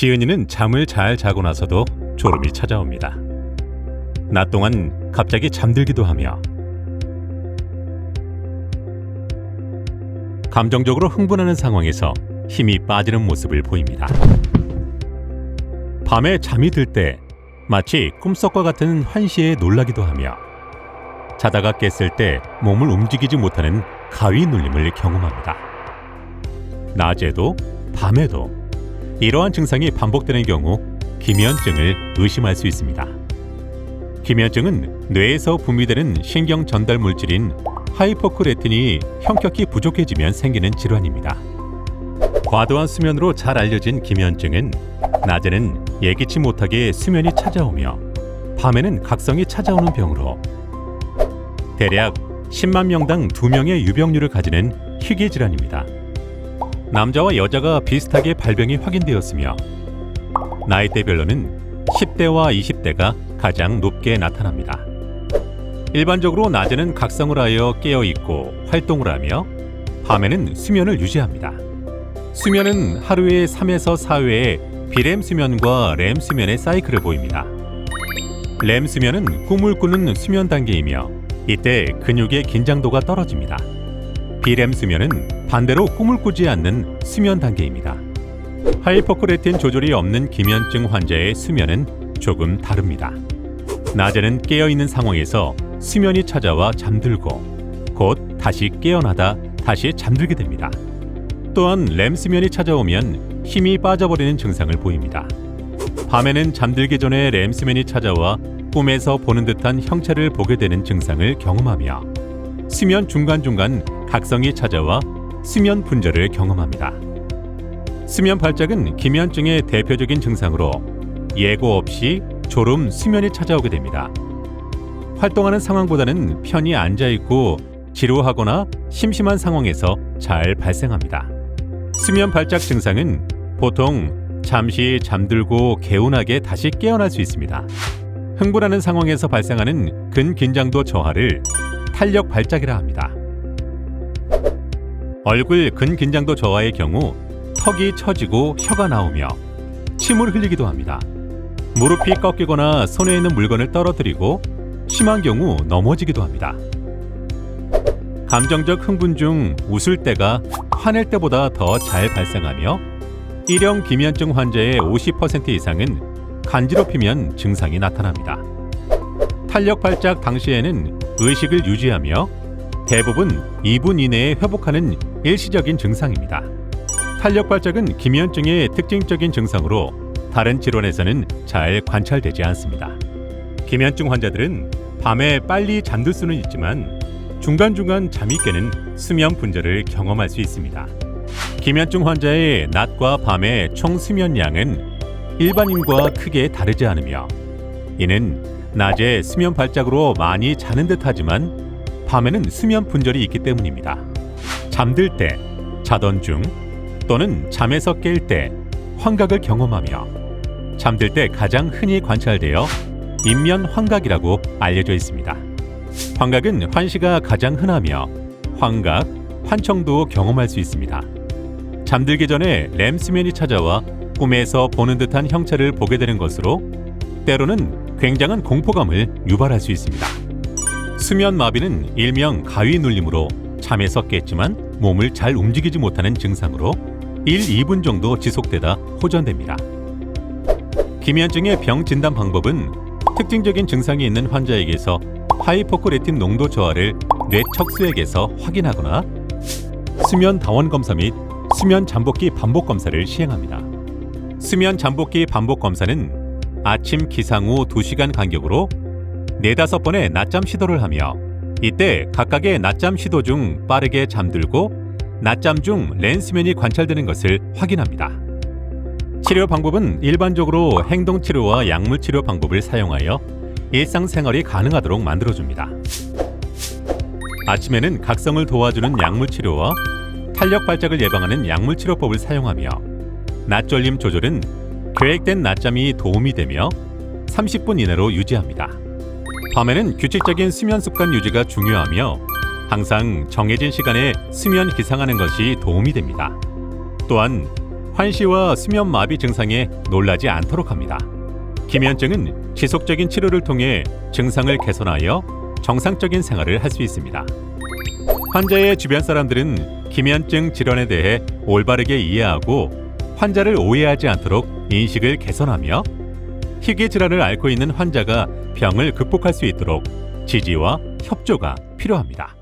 지은이는 잠을 잘 자고 나서도 졸음이 찾아옵니다. 낮 동안 갑자기 잠들기도 하며 감정적으로 흥분하는 상황에서 힘이 빠지는 모습을 보입니다. 밤에 잠이 들 때 마치 꿈속과 같은 환시에 놀라기도 하며 자다가 깼을 때 몸을 움직이지 못하는 가위 눌림을 경험합니다. 낮에도 밤에도 이러한 증상이 반복되는 경우 기면증을 의심할 수 있습니다. 기면증은 뇌에서 분비되는 신경 전달 물질인 하이포크레틴이 형격히 부족해지면 생기는 질환입니다. 과도한 수면으로 잘 알려진 기면증은 낮에는 예기치 못하게 수면이 찾아오며 밤에는 각성이 찾아오는 병으로 대략 10만 명당 2명의 유병률을 가지는 희귀 질환입니다. 남자와 여자가 비슷하게 발병이 확인되었으며 나이대별로는 10대와 20대가 가장 높게 나타납니다. 일반적으로 낮에는 각성을 하여 깨어있고 활동을 하며 밤에는 수면을 유지합니다. 수면은 하루에 3에서 4회의 비렘 수면과 렘 수면의 사이클을 보입니다. 렘 수면은 꿈을 꾸는 수면 단계이며 이때 근육의 긴장도가 떨어집니다. 비렘 수면은 반대로 꿈을 꾸지 않는 수면 단계입니다. 하이포크레틴 조절이 없는 기면증 환자의 수면은 조금 다릅니다. 낮에는 깨어있는 상황에서 수면이 찾아와 잠들고 곧 다시 깨어나다 다시 잠들게 됩니다. 또한 렘 수면이 찾아오면 힘이 빠져버리는 증상을 보입니다. 밤에는 잠들기 전에 렘 수면이 찾아와 꿈에서 보는 듯한 형체를 보게 되는 증상을 경험하며 수면 중간중간 각성이 찾아와 수면 분절을 경험합니다. 수면 발작은 기면증의 대표적인 증상으로 예고 없이 졸음, 수면이 찾아오게 됩니다. 활동하는 상황보다는 편히 앉아있고 지루하거나 심심한 상황에서 잘 발생합니다. 수면 발작 증상은 보통 잠시 잠들고 개운하게 다시 깨어날 수 있습니다. 흥분하는 상황에서 발생하는 근긴장도 저하를 탄력 발작이라 합니다. 얼굴 근긴장도 저하의 경우 턱이 처지고 혀가 나오며 침을 흘리기도 합니다. 무릎이 꺾이거나 손에 있는 물건을 떨어뜨리고 심한 경우 넘어지기도 합니다. 감정적 흥분 중 웃을 때가 화낼 때보다 더 잘 발생하며 일형 기면증 환자의 50% 이상은 간지럽히면 증상이 나타납니다. 탄력 발작 당시에는 의식을 유지하며 대부분 2분 이내에 회복하는 일시적인 증상입니다. 탄력 발작은 기면증의 특징적인 증상으로 다른 질환에서는 잘 관찰되지 않습니다. 기면증 환자들은 밤에 빨리 잠들 수는 있지만 중간중간 잠이 깨는 수면 분절을 경험할 수 있습니다. 기면증 환자의 낮과 밤의 총 수면량은 일반인과 크게 다르지 않으며 이는 낮에 수면 발작으로 많이 자는 듯하지만 밤에는 수면 분절이 있기 때문입니다. 잠들 때, 자던 중 또는 잠에서 깰 때 환각을 경험하며 잠들 때 가장 흔히 관찰되어 인면 환각이라고 알려져 있습니다. 환각은 환시가 가장 흔하며 환각, 환청도 경험할 수 있습니다. 잠들기 전에 렘 수면이 찾아와 꿈에서 보는 듯한 형체를 보게 되는 것으로 때로는 굉장한 공포감을 유발할 수 있습니다. 수면 마비는 일명 가위 눌림으로 잠에서 깼지만 몸을 잘 움직이지 못하는 증상으로 1-2분 정도 지속되다 호전됩니다. 기면증의 병 진단 방법은 특징적인 증상이 있는 환자에게서 하이포크레틴 농도 저하를 뇌척수액에서 확인하거나 수면 다원 검사 및 수면 잠복기 반복 검사를 시행합니다. 수면 잠복기 반복 검사는 아침 기상 후 2시간 간격으로 4-5번의 낮잠 시도를 하며 이때 각각의 낮잠 시도 중 빠르게 잠들고 낮잠 중 렘 수면이 관찰되는 것을 확인합니다. 치료 방법은 일반적으로 행동치료와 약물치료 방법을 사용하여 일상생활이 가능하도록 만들어줍니다. 아침에는 각성을 도와주는 약물치료와 탄력 발작을 예방하는 약물치료법을 사용하며 낮졸림 조절은 계획된 낮잠이 도움이 되며 30분 이내로 유지합니다. 밤에는 규칙적인 수면 습관 유지가 중요하며 항상 정해진 시간에 수면 기상하는 것이 도움이 됩니다. 또한 환시와 수면 마비 증상에 놀라지 않도록 합니다. 기면증은 지속적인 치료를 통해 증상을 개선하여 정상적인 생활을 할 수 있습니다. 환자의 주변 사람들은 기면증 질환에 대해 올바르게 이해하고 환자를 오해하지 않도록 인식을 개선하며 희귀 질환을 앓고 있는 환자가 병을 극복할 수 있도록 지지와 협조가 필요합니다.